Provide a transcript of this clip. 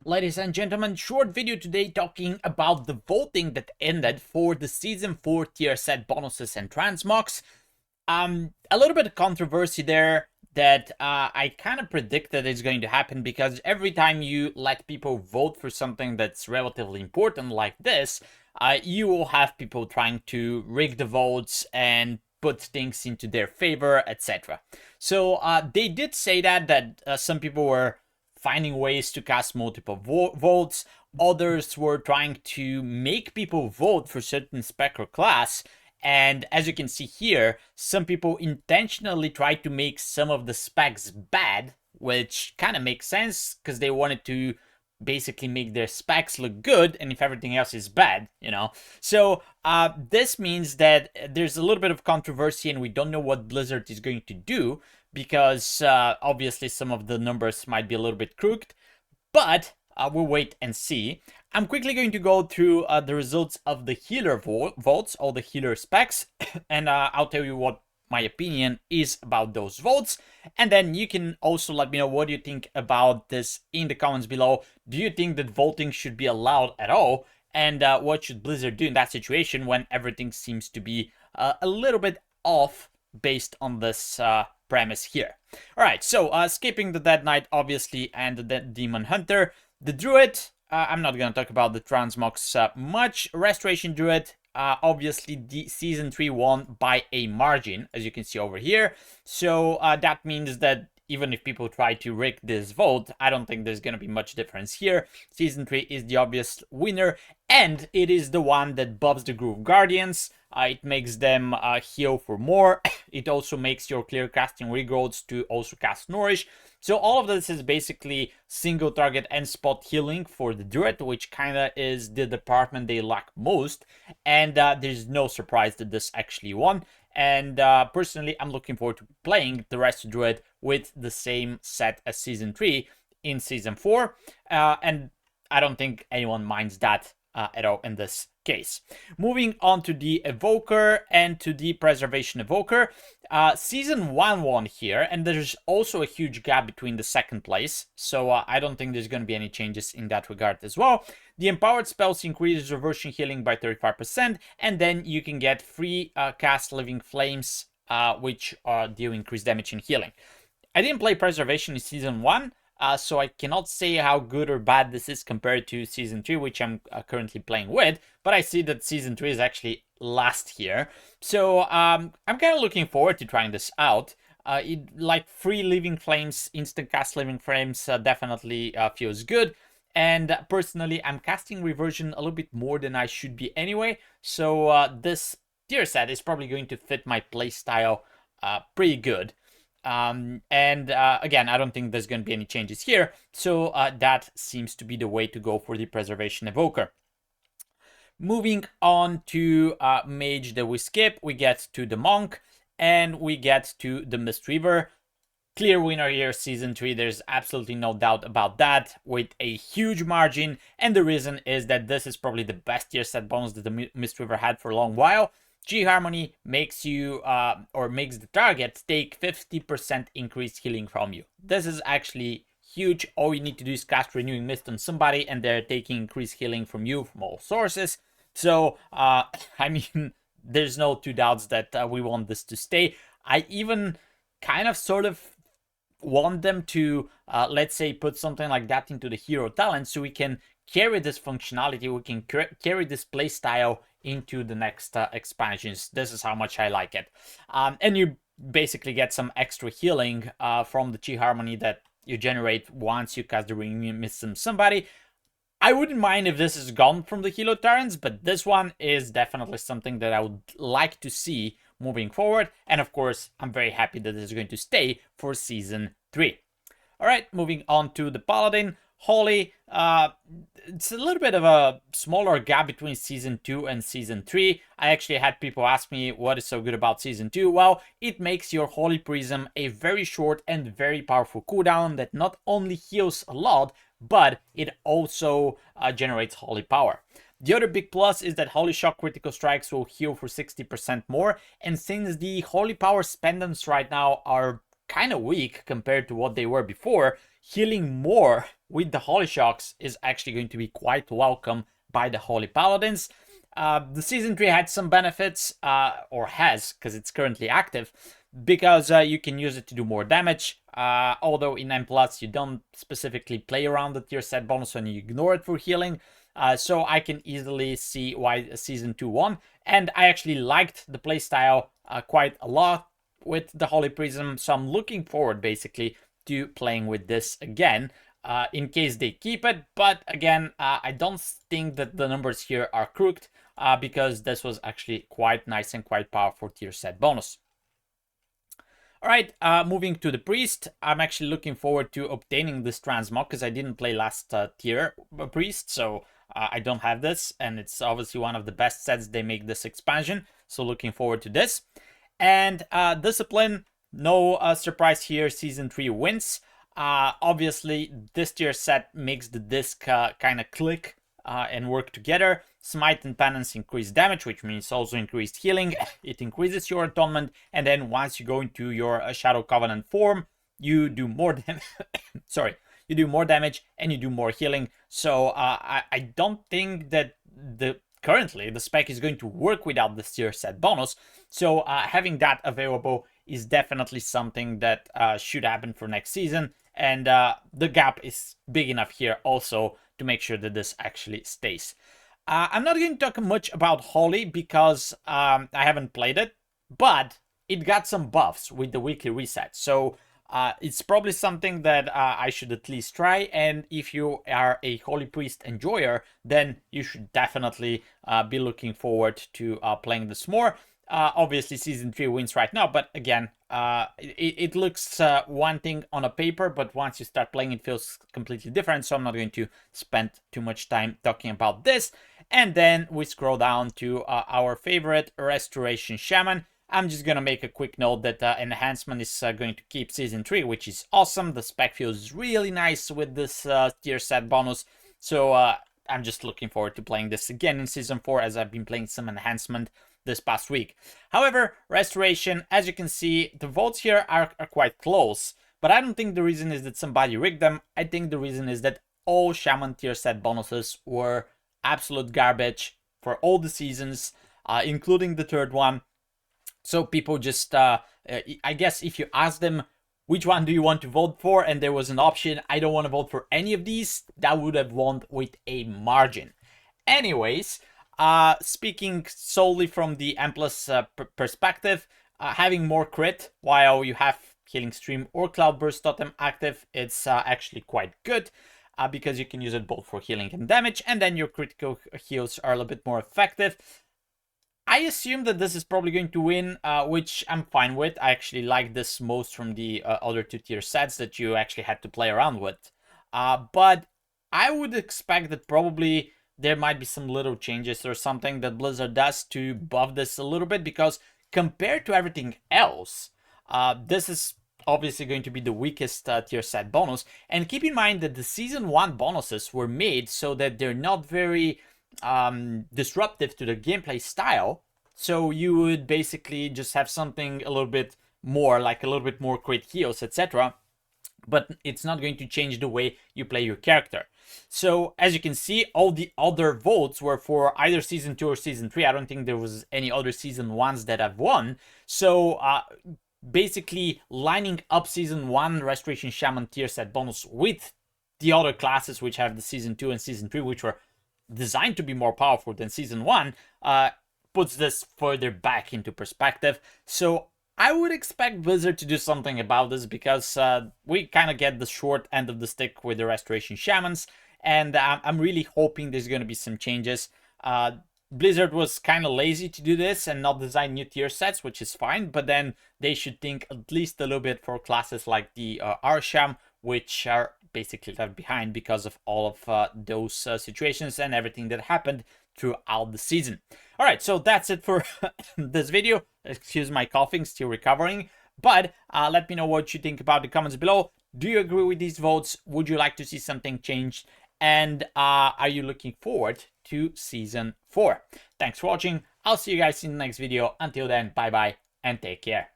Ladies and gentlemen, short video today talking about the voting that ended for the Season 4 tier set bonuses and transmogs. A little bit of controversy there that I kind of predicted is going to happen, because every time you let people vote for something that's relatively important like this, you will have people trying to rig the votes and put things into their favor, etc. So they did say that some people were finding ways to cast multiple votes. Others were trying to make people vote for certain spec or class. And as you can see here, some people intentionally tried to make some of the specs bad, which kind of makes sense because they wanted to basically make their specs look good, and if everything else is bad, So this means that there's a little bit of controversy, and we don't know what Blizzard is going to do, because obviously some of the numbers might be a little bit crooked, but we'll wait and see. I'm quickly going to go through the results of the healer votes, all the healer specs, and I'll tell you what my opinion is about those votes. And then you can also let me know what you think about this in the comments below. Do you think that voting should be allowed at all? And what should Blizzard do in that situation when everything seems to be a little bit off based on this premise here? All right, so skipping the Dead Knight, obviously, and the Dead Demon Hunter. The Druid, I'm not going to talk about the transmogs much. Restoration Druid, obviously the Season 3 won by a margin, as you can see over here. So that means that even if people try to rig this vote, I don't think there's going to be much difference here. Season 3 is the obvious winner, and it is the one that buffs the Groove Guardians. It makes them heal for more. It also makes your clear casting regrowths to also cast Nourish. So all of this is basically single target and spot healing for the Druid, which kind of is the department they lack most. And there's no surprise that this actually won. And personally, I'm looking forward to playing the rest of Druid with the same set as Season 3 in Season 4. And I don't think anyone minds that at all in this case. Moving on to the Evoker and to the Preservation Evoker. Season 1 won here, and there's also a huge gap between the second place, so I don't think there's going to be any changes in that regard as well. The Empowered Spells increases Reversion Healing by 35%, and then you can get free cast Living Flames, which deal increased damage and healing. I didn't play Preservation in Season 1, so I cannot say how good or bad this is compared to Season 3, which I'm currently playing with, but I see that Season 3 is actually last here. So I'm kind of looking forward to trying this out. Like free Living Flames, instant cast Living Flames definitely feels good. And personally, I'm casting Reversion a little bit more than I should be anyway, so this tier set is probably going to fit my playstyle pretty good. And again, I don't think there's going to be any changes here, so that seems to be the way to go for the Preservation Evoker. Moving on to Mage that we skip, we get to the Monk, and we get to the Mistweaver. Clear winner here, Season 3, there's absolutely no doubt about that, with a huge margin, and the reason is that this is probably the best tier set bonus that the Mistweaver had for a long while. G-Harmony makes you, or makes the target take 50% increased healing from you. This is actually huge. All you need to do is cast Renewing Mist on somebody, and they're taking increased healing from you from all sources. So, I mean, there's no two doubts that we want this to stay. I even kind of sort of want them to, let's say, put something like that into the hero talent, so we can carry this functionality, we can carry this playstyle into the next expansions. This is how much I like it. And you basically get some extra healing from the Chi Harmony that you generate once you cast the Renewing Mist on somebody. I wouldn't mind if this is gone from the Hilo Terrans, but this one is definitely something that I would like to see moving forward. And of course, I'm very happy that this is going to stay for Season 3. All right, moving on to the Paladin. Holy, it's a little bit of a smaller gap between Season 2 and Season 3. I actually had people ask me what is so good about Season 2. Well, it makes your Holy Prism a very short and very powerful cooldown that not only heals a lot, but it also generates Holy Power. The other big plus is that Holy Shock critical strikes will heal for 60% more, and since the Holy Power spendants right now are kind of weak compared to what they were before, healing more with the Holy Shocks is actually going to be quite welcome by the Holy Paladins. The Season 3 had some benefits, or has, because it's currently active, because you can use it to do more damage, although in 9+, you don't specifically play around the tier set bonus and you ignore it for healing, so I can easily see why Season 2 won, and I actually liked the playstyle quite a lot with the Holy Prism, so I'm looking forward, basically, to playing with this again, in case they keep it, but again, I don't think that the numbers here are crooked, because this was actually quite nice and quite powerful tier set bonus. Alright, moving to the Priest, I'm actually looking forward to obtaining this transmog, because I didn't play last tier Priest, so I don't have this, and it's obviously one of the best sets they make this expansion, so looking forward to this. And Discipline, no surprise here, Season 3 wins. Obviously, this tier set makes the disc kind of click and work together. Smite and Penance increase damage, which means also increased healing. It increases your atonement, and then once you go into your Shadow Covenant form, you do more damage. Sorry, you do more damage and you do more healing. So I don't think that currently the spec is going to work without the tier set bonus. So having that available is definitely something that should happen for next season. And the gap is big enough here also to make sure that this actually stays. I'm not going to talk much about Holy because I haven't played it, but it got some buffs with the weekly reset. So it's probably something that I should at least try. And if you are a Holy Priest enjoyer, then you should definitely be looking forward to playing this more. Obviously, Season 3 wins right now, but again, it looks one thing on a paper, but once you start playing, it feels completely different, so I'm not going to spend too much time talking about this. And then we scroll down to our favorite, Restoration Shaman. I'm just going to make a quick note that Enhancement is going to keep Season 3, which is awesome. The spec feels really nice with this tier set bonus, so I'm just looking forward to playing this again in Season 4, as I've been playing some Enhancement this past week. However, Restoration, as you can see, the votes here are quite close, but I don't think the reason is that somebody rigged them. I think the reason is that all Shaman tier set bonuses were absolute garbage for all the seasons, including the third one. So people just, I guess if you ask them, which one do you want to vote for, and there was an option, I don't want to vote for any of these, that would have won with a margin. Anyways, speaking solely from the M+ perspective, having more crit while you have Healing Stream or Cloudburst Totem active, it's actually quite good, because you can use it both for healing and damage, and then your critical heals are a little bit more effective. I assume that this is probably going to win, which I'm fine with. I actually like this most from the other two tier sets that you actually had to play around with. But I would expect that probably there might be some little changes or something that Blizzard does to buff this a little bit, because compared to everything else, this is obviously going to be the weakest tier set bonus. And keep in mind that the Season 1 bonuses were made so that they're not very disruptive to the gameplay style. So you would basically just have something a little bit more, like a little bit more crit heals, etc. But it's not going to change the way you play your character. So as you can see, all the other votes were for either Season 2 or Season 3. I don't think there was any other Season 1s that have won. So basically lining up Season 1 Restoration Shaman tier set bonus with the other classes which have the Season 2 and Season 3, which were designed to be more powerful than Season 1, puts this further back into perspective. So I would expect Blizzard to do something about this, because we kind of get the short end of the stick with the Restoration Shamans, and I'm really hoping there's going to be some changes. Blizzard was kind of lazy to do this and not design new tier sets, which is fine, but then they should think at least a little bit for classes like the Arsham, which are basically left behind because of all of those situations and everything that happened throughout the season. All right, so that's it for this video. Excuse my coughing, still recovering. But let me know what you think about the comments below. Do you agree with these votes? Would you like to see something changed? And are you looking forward to Season 4? Thanks for watching. I'll see you guys in the next video. Until then, bye-bye and take care.